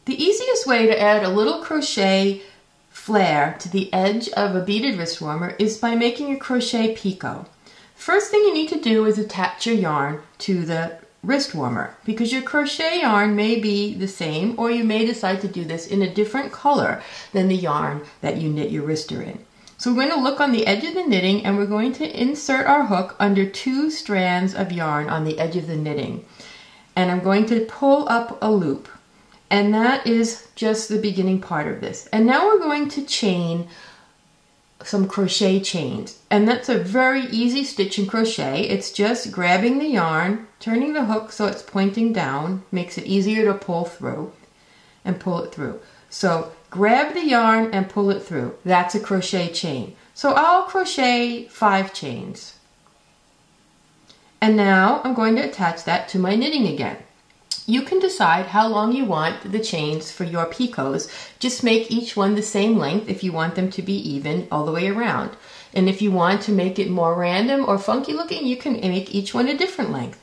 The easiest way to add a little crochet flare to the edge of a beaded wrist warmer is by making a crochet picot. First thing you need to do is attach your yarn to the wrist warmer, because your crochet yarn may be the same, or you may decide to do this in a different color than the yarn that you knit your wrister in. So we're going to look on the edge of the knitting, and we're going to insert our hook under 2 strands of yarn on the edge of the knitting. And I'm going to pull up a loop. And that is just the beginning part of this. And now we're going to chain some crochet chains. And that's a very easy stitch in crochet. It's just grabbing the yarn, turning the hook so it's pointing down, makes it easier to pull through and pull it through. So grab the yarn and pull it through. That's a crochet chain. So I'll crochet 5 chains. And now I'm going to attach that to my knitting again. You can decide how long you want the chains for your picots. Just make each one the same length if you want them to be even all the way around. And if you want to make it more random or funky looking, you can make each one a different length.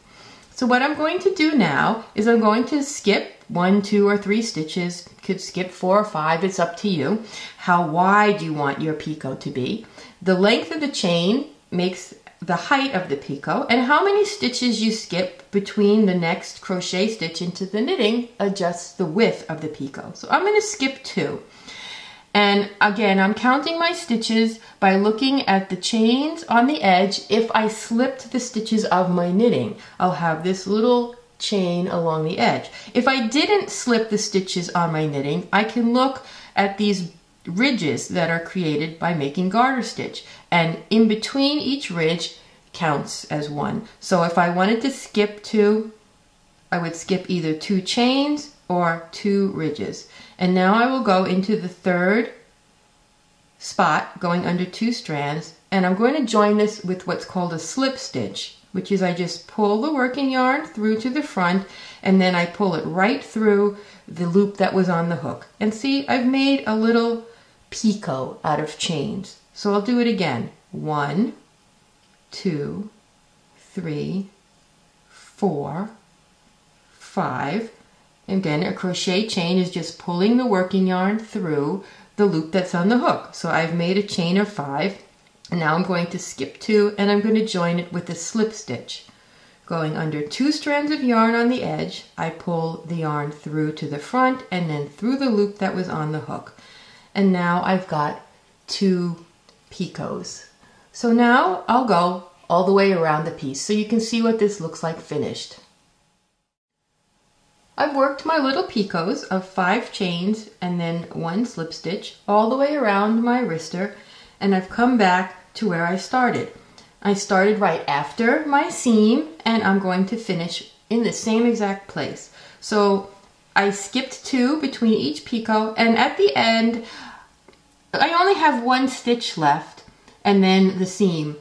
So what I'm going to do now is I'm going to skip 1, 2, or 3 stitches. You could skip 4 or 5, it's up to you. How wide you want your picot to be. The length of the chain makes the height of the picot, and how many stitches you skip between the next crochet stitch into the knitting adjusts the width of the picot. So I'm going to skip 2. And again, I'm counting my stitches by looking at the chains on the edge. If I slipped the stitches of my knitting, I'll have this little chain along the edge. If I didn't slip the stitches on my knitting, I can look at these ridges that are created by making garter stitch, and in between each ridge counts as 1. So if I wanted to skip 2, I would skip either 2 chains or 2 ridges. And now I will go into the 3rd spot going under 2 strands, and I'm going to join this with what's called a slip stitch, which is I just pull the working yarn through to the front, and then I pull it right through the loop that was on the hook. And see, I've made a little picot out of chains. So I'll do it again. 1, 2, 3, 4, 5. Again, a crochet chain is just pulling the working yarn through the loop that's on the hook. So I've made a chain of 5. And now I'm going to skip 2, and I'm going to join it with a slip stitch. Going under 2 strands of yarn on the edge, I pull the yarn through to the front and then through the loop that was on the hook. And now I've got 2 picots. So now I'll go all the way around the piece so you can see what this looks like finished. I've worked my little picots of 5 chains and then 1 slip stitch all the way around my wrister, and I've come back to where I started. I started right after my seam, and I'm going to finish in the same exact place. So I skipped 2 between each picot, and at the end I only have 1 stitch left and then the seam.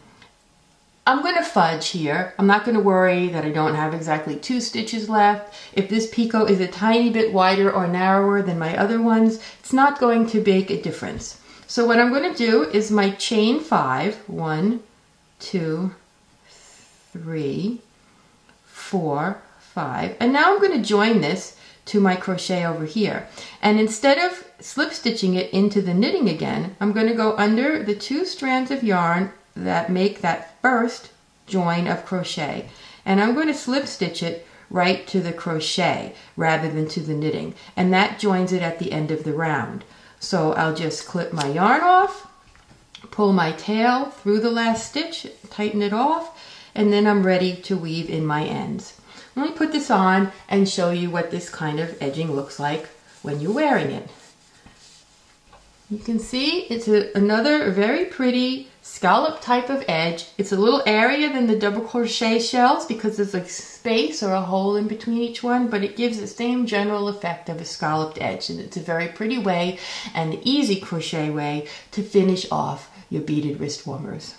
I'm going to fudge here. I'm not going to worry that I don't have exactly 2 stitches left. If this picot is a tiny bit wider or narrower than my other ones, it's not going to make a difference. So what I'm going to do is my chain 5, 1, 2, 3, 4, 5, and now I'm going to join this to my crochet over here. And instead of slip stitching it into the knitting again, I'm going to go under the 2 strands of yarn that make that first join of crochet, and I'm going to slip stitch it right to the crochet rather than to the knitting, and that joins it at the end of the round. So I'll just clip my yarn off, pull my tail through the last stitch, tighten it off, and then I'm ready to weave in my ends. Let me put this on and show you what this kind of edging looks like when you're wearing it. You can see it's another very pretty scallop type of edge. It's a little airier than the double crochet shells because there's a space or a hole in between each one, but it gives the same general effect of a scalloped edge, and it's a very pretty way and easy crochet way to finish off your beaded wrist warmers.